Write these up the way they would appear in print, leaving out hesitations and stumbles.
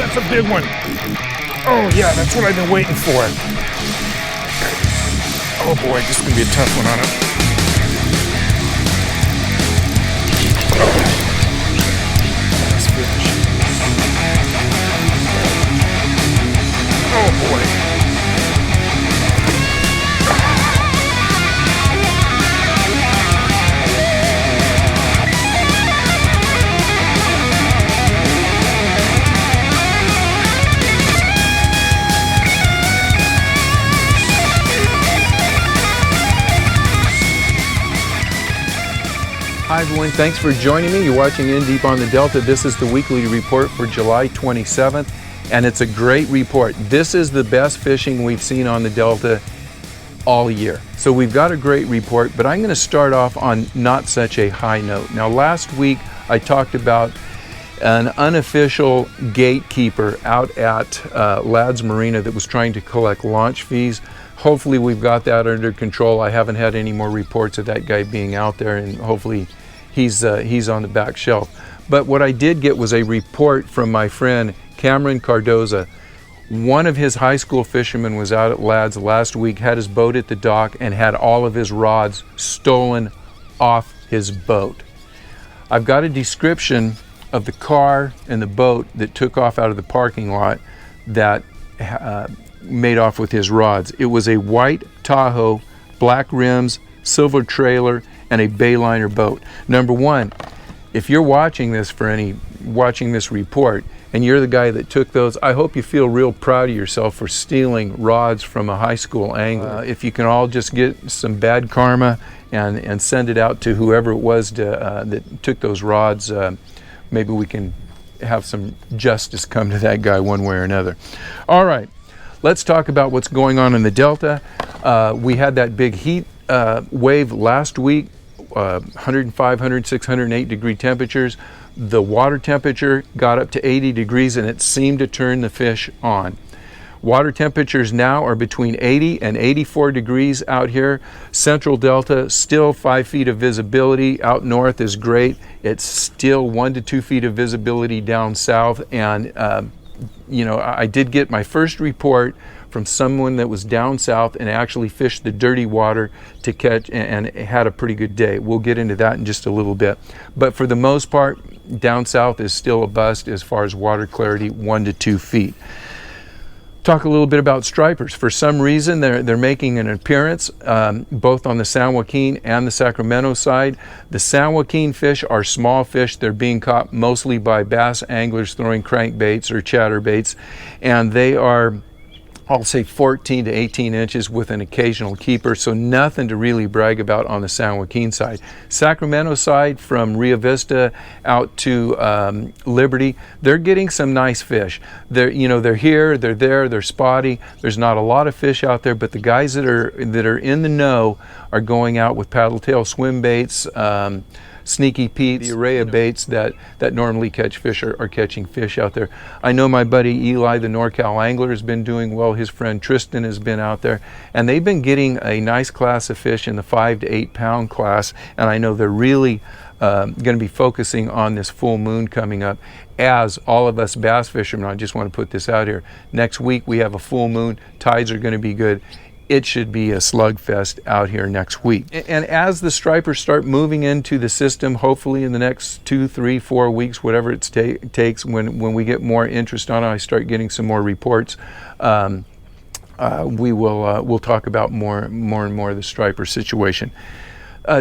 that's a big one. Oh yeah, that's what I've been waiting for. Oh boy, this is gonna be a tough one on him. Nice fish. Oh boy. Hi everyone, thanks for joining me. You're watching In Deep on the Delta. This is the weekly report for July 27th, and it's a great report. This is the best fishing we've seen on the Delta all year. So we've got a great report, but I'm going to start off on not such a high note. Now last week I talked about an unofficial gatekeeper out at Ladd's Marina that was trying to collect launch fees. Hopefully we've got that under control. I haven't had any more reports of that guy being out there, and hopefully he's on the back shelf. But what I did get was a report from my friend Cameron Cardoza. One of his high school fishermen was out at Ladd's last week, had his boat at the dock, and had all of his rods stolen off his boat. I've got a description of the car and the boat that took off out of the parking lot that made off with his rods. It was a white Tahoe, black rims, silver trailer, and a Bayliner boat. Number one, if you're watching this report and you're the guy that took those, I hope you feel real proud of yourself for stealing rods from a high school angler. If you can all just get some bad karma and send it out to whoever it was that took those rods, maybe we can have some justice come to that guy one way or another. All right. Let's talk about what's going on in the Delta. We had that big heat wave last week, 105, 106, 108 degree temperatures. The water temperature got up to 80 degrees and it seemed to turn the fish on. Water temperatures now are between 80 and 84 degrees out here. Central Delta, still 5 feet of visibility. Out north is great. It's still 1 to 2 feet of visibility down south, and you know, I did get my first report from someone that was down south and actually fished the dirty water to catch and had a pretty good day. We'll get into that in just a little bit. But for the most part, down south is still a bust as far as water clarity, 1 to 2 feet. Talk a little bit about stripers. For some reason, they're making an appearance both on the San Joaquin and the Sacramento side. The San Joaquin fish are small fish. They're being caught mostly by bass anglers throwing crankbaits or chatterbaits, and they are, I'll say, 14 to 18 inches with an occasional keeper, so nothing to really brag about on the San Joaquin side. Sacramento side, from Rio Vista out to Liberty, they're getting some nice fish. They're here, they're there, they're spotty. There's not a lot of fish out there, but the guys that are in the know are going out with paddle tail swim baits, Sneaky Pete's, the array of baits that normally catch fish are catching fish out there. I know my buddy Eli, the NorCal angler, has been doing well. His friend Tristan has been out there, and they've been getting a nice class of fish in the 5 to 8 pound class, and I know they're really going to be focusing on this full moon coming up. As all of us bass fishermen, I just want to put this out here, next week we have a full moon, tides are going to be good. It should be a slugfest out here next week. And as the stripers start moving into the system, hopefully in the next 2, 3, 4 weeks, whatever it takes, when we get more interest on it, I start getting some more reports, we'll talk about more and more of the striper situation.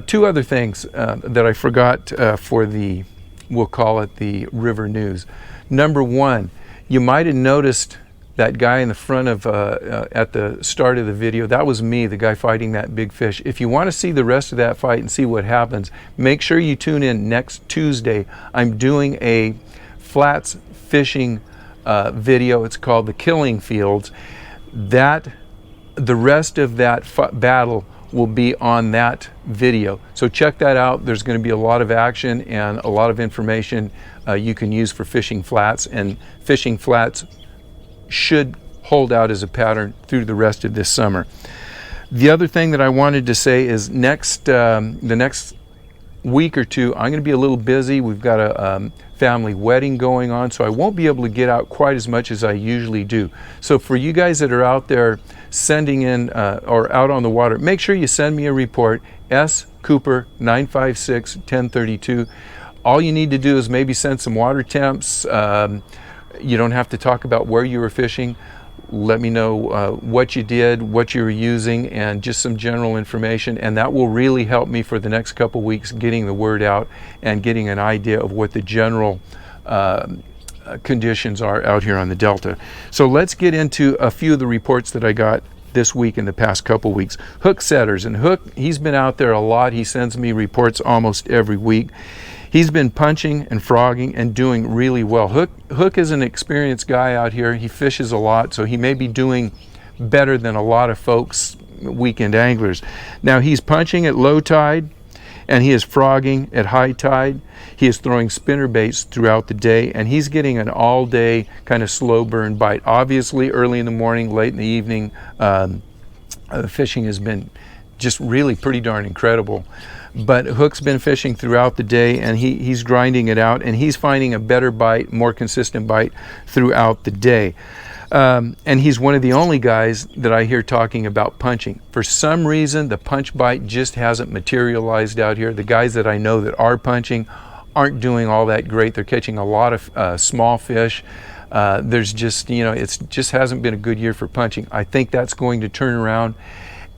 2 other things that I forgot for the, we'll call it the river news. Number 1, you might have noticed that guy in the front of, at the start of the video, that was me, the guy fighting that big fish. If you want to see the rest of that fight and see what happens, make sure you tune in next Tuesday. I'm doing a flats fishing video. It's called The Killing Fields. The rest of that battle will be on that video. So check that out. There's going to be a lot of action and a lot of information you can use for fishing flats, and fishing flats should hold out as a pattern through the rest of this summer. The other thing that I wanted to say is the next week or two, I'm going to be a little busy. We've got a family wedding going on, so I won't be able to get out quite as much as I usually do. So for you guys that are out there sending in or out on the water, make sure you send me a report, S. Cooper 956 1032. All you need to do is maybe send some water temps. You don't have to talk about where you were fishing. Let me know what you did, what you were using, and just some general information, and that will really help me for the next couple weeks getting the word out and getting an idea of what the general conditions are out here on the Delta. So let's get into a few of the reports that I got this week and the past couple weeks. Hook setters, and Hook, he's been out there a lot. He sends me reports almost every week. He's been punching and frogging and doing really well. Hook is an experienced guy out here. He fishes a lot, so he may be doing better than a lot of folks, weekend anglers. Now, he's punching at low tide, and he is frogging at high tide. He is throwing spinner baits throughout the day, and he's getting an all-day kind of slow burn bite. Obviously, early in the morning, late in the evening, the fishing has been just really pretty darn incredible. But Hook's been fishing throughout the day, and he's grinding it out, and he's finding a better bite, more consistent bite throughout the day. And he's one of the only guys that I hear talking about punching. For some reason, the punch bite just hasn't materialized out here. The guys that I know that are punching aren't doing all that great. They're catching a lot of small fish. There's just, it just hasn't been a good year for punching. I think that's going to turn around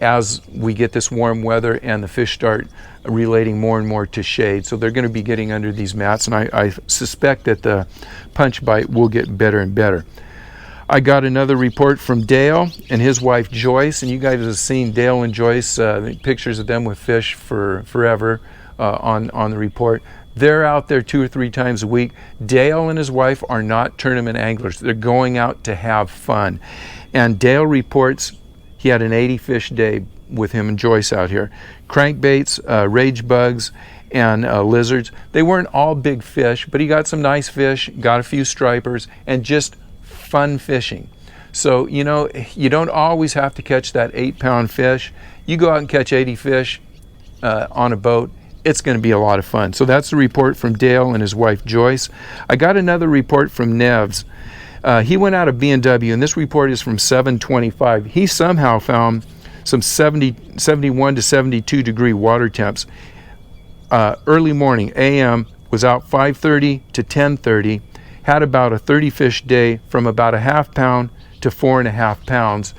as we get this warm weather and the fish start relating more and more to shade. So they're going to be getting under these mats, and I suspect that the punch bite will get better and better. I got another report from Dale and his wife Joyce, and you guys have seen Dale and Joyce, pictures of them with fish for forever on the report. They're out there 2 or 3 times a week. Dale and his wife are not tournament anglers. They're going out to have fun. And Dale reports he had an 80 fish day with him and Joyce out here. Crankbaits, rage bugs, and lizards. They weren't all big fish, but he got some nice fish, got a few stripers, and just fun fishing. So, you don't always have to catch that 8-pound fish. You go out and catch 80 fish on a boat, it's going to be a lot of fun. So that's the report from Dale and his wife Joyce. I got another report from Nevs. He went out of B&W, and this report is from 7/25. He somehow found some 71 to 72 degree water temps. Early morning, AM, was out 5:30 to 10:30, had about a 30 fish day from about a ½ pound to 4.5 pounds.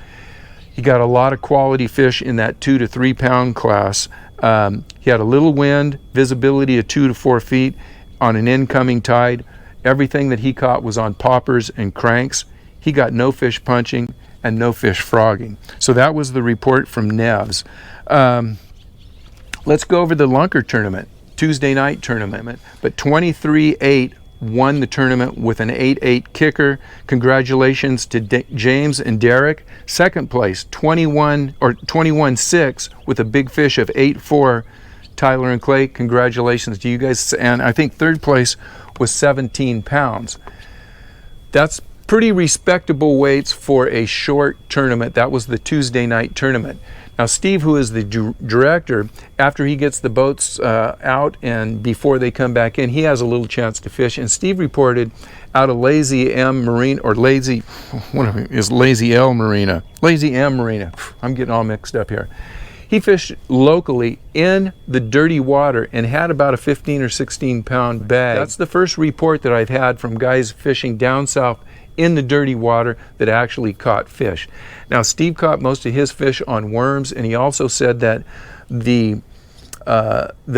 He got a lot of quality fish in that 2 to 3 pound class. He had a little wind, visibility of 2 to 4 feet on an incoming tide. Everything that he caught was on poppers and cranks. He got no fish punching and no fish frogging. So that was the report from Nevs. Let's go over the Lunker tournament, Tuesday night tournament. But 23-8 won the tournament with an 8-8 kicker. Congratulations to James and Derek. Second place, 21-6 with a big fish of 8-4. Tyler and Clay, congratulations to you guys. And I think third place was 17 pounds. That's pretty respectable weights for a short tournament. That was the Tuesday night tournament. Now Steve, who is the director, after he gets the boats out and before they come back in, he has a little chance to fish. And Steve reported out of Lazy M Marina, or Lazy, what is Lazy L Marina? Lazy M Marina. I'm getting all mixed up here. He fished locally in the dirty water and had about a 15 or 16 pound bag. That's the first report that I've had from guys fishing down south in the dirty water that actually caught fish. Now Steve caught most of his fish on worms, and he also said that the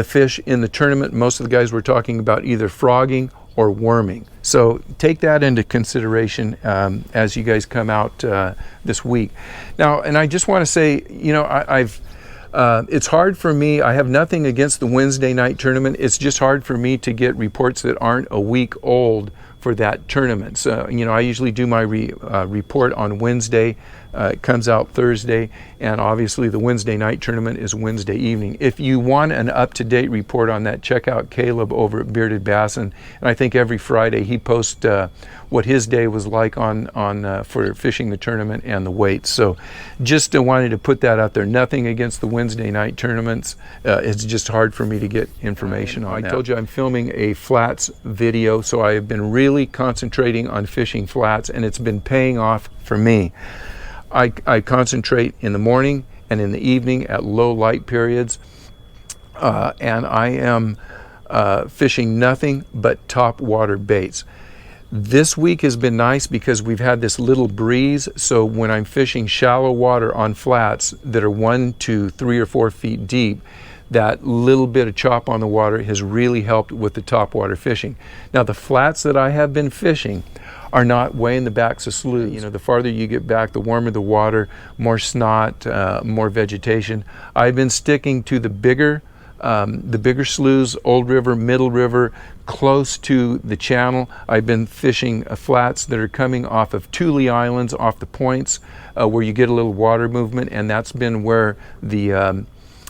fish in the tournament, most of the guys were talking about either frogging or worming. So take that into consideration as you guys come out this week. Now, and I just want to say, it's hard for me. I have nothing against the Wednesday night tournament. It's just hard for me to get reports that aren't a week old for that tournament. So, you know, I usually do my report on Wednesday. It comes out Thursday, and obviously the Wednesday night tournament is Wednesday evening. If you want an up-to-date report on that, check out Caleb over at Bearded Bass, and I think every Friday he posts what his day was like on for fishing the tournament and the weights. So just wanted to put that out there. Nothing against the Wednesday night tournaments. It's just hard for me to get information on that. I told you I'm filming a flats video, so I have been really concentrating on fishing flats, and it's been paying off for me. I concentrate in the morning and in the evening at low light periods, and I am fishing nothing but top water baits. This week has been nice because we've had this little breeze, so when I'm fishing shallow water on flats that are 1 to 3 or 4 feet deep, that little bit of chop on the water has really helped with the top water fishing. Now the flats that I have been fishing are not way in the backs of sloughs. You know, the farther you get back, the warmer the water, more snot, more vegetation. I've been sticking to the bigger sloughs, Old River, Middle River, close to the channel. I've been fishing flats that are coming off of Thule Islands, off the points, where you get a little water movement, and that's been where the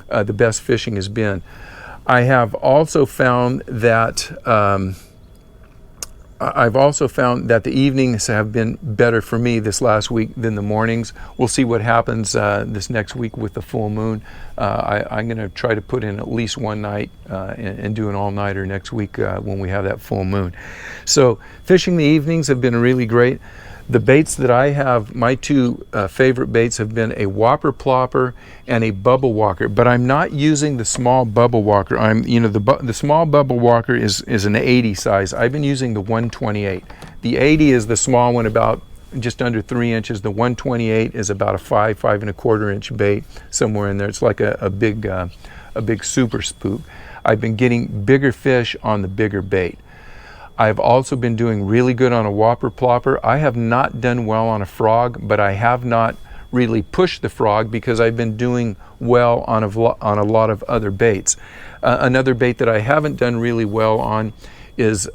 best fishing has been. I have also found that the evenings have been better for me this last week than the mornings. We'll see what happens this next week with the full moon. I'm going to try to put in at least one night and do an all-nighter next week when we have that full moon. So fishing the evenings have been really great. The baits that I have, my two favorite baits have been a whopper plopper and a bubble walker, but I'm not using the small bubble walker. The small bubble walker is an 80 size. I've been using the 128. The 80 is the small one, about just under 3 inches. The 128 is about a 5.25 inch bait, somewhere in there. It's like a big super spook. I've been getting bigger fish on the bigger bait. I've also been doing really good on a whopper plopper. I have not done well on a frog, but I have not really pushed the frog because I've been doing well on a lot of other baits. Another bait that I haven't done really well on is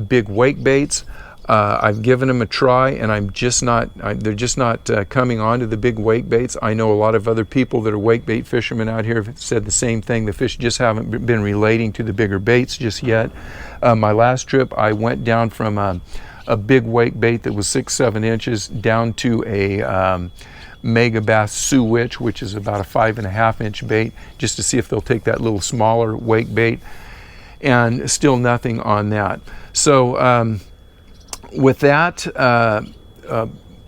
big wake baits. I've given them a try, and they're just not coming on to the big wake baits. I know a lot of other people that are wake bait fishermen out here have said the same thing. The fish just haven't been relating to the bigger baits just yet. My last trip, I went down from a big wake bait that was 6-7 inches down to a mega bass Sioux Witch, which is about a 5.5 inch bait, just to see if they'll take that little smaller wake bait, and still nothing on that. So with that,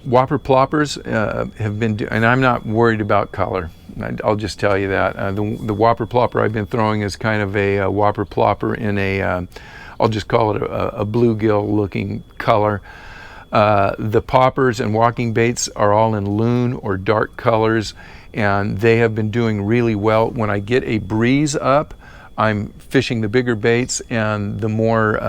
whopper ploppers have been, and I'm not worried about color. I'll just tell you that. The whopper plopper I've been throwing is kind of a whopper plopper in a, I'll just call it a bluegill looking color. The poppers and walking baits are all in loon or dark colors, and they have been doing really well. When I get a breeze up, I'm fishing the bigger baits and the more,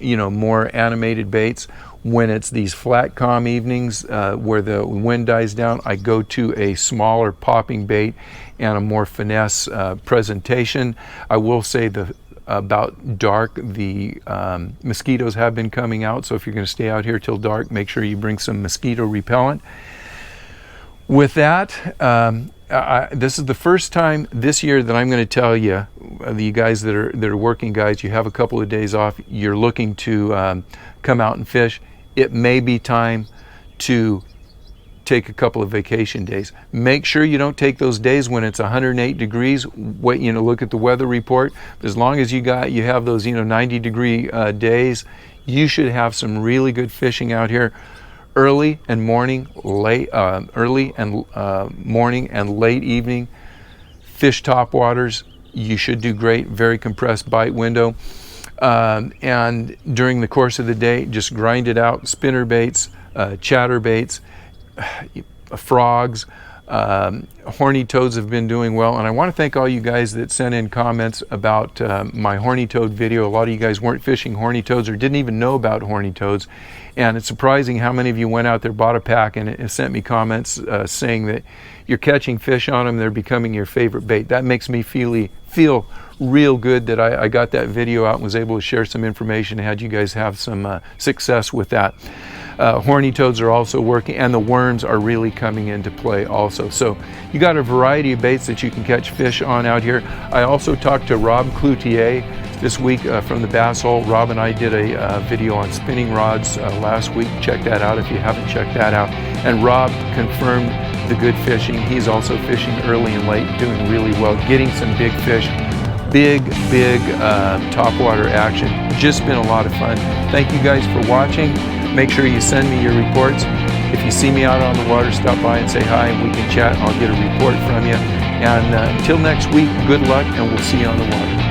more animated baits. When it's these flat, calm evenings where the wind dies down, I go to a smaller popping bait and a more finesse presentation. I will say about dark, the mosquitoes have been coming out, so if you're going to stay out here till dark, make sure you bring some mosquito repellent. With that, this is the first time this year that I'm going to tell you, the guys that are working guys, you have a couple of days off, you're looking to come out and fish. It may be time to take a couple of vacation days. Make sure you don't take those days when it's 108 degrees. Wait, look at the weather report. As long as you have those 90 degree days, you should have some really good fishing out here. Early and morning, morning and late evening. Fish top waters, you should do great. Very compressed bite window. And during the course of the day, just grind it out. Spinner baits, chatter baits, frogs, horny toads have been doing well. And I want to thank all you guys that sent in comments about my horny toad video. A lot of you guys weren't fishing horny toads or didn't even know about horny toads. And it's surprising how many of you went out there, bought a pack, and sent me comments saying that you're catching fish on them, they're becoming your favorite bait. That makes me feel feel real good that I got that video out and was able to share some information, had you guys have some success with that. Horny toads are also working, and the worms are really coming into play also. So you got a variety of baits that you can catch fish on out here. I also talked to Rob Cloutier this week from the Bass Hole. Rob and I did a video on spinning rods last week. Check that out if you haven't checked that out. And Rob confirmed the good fishing. He's also fishing early and late, doing really well, getting some big fish. Big topwater action. Just been a lot of fun. Thank you guys for watching. Make sure you send me your reports. If you see me out on the water, stop by and say hi and we can chat. I'll get a report from you. And until next week, good luck and we'll see you on the water.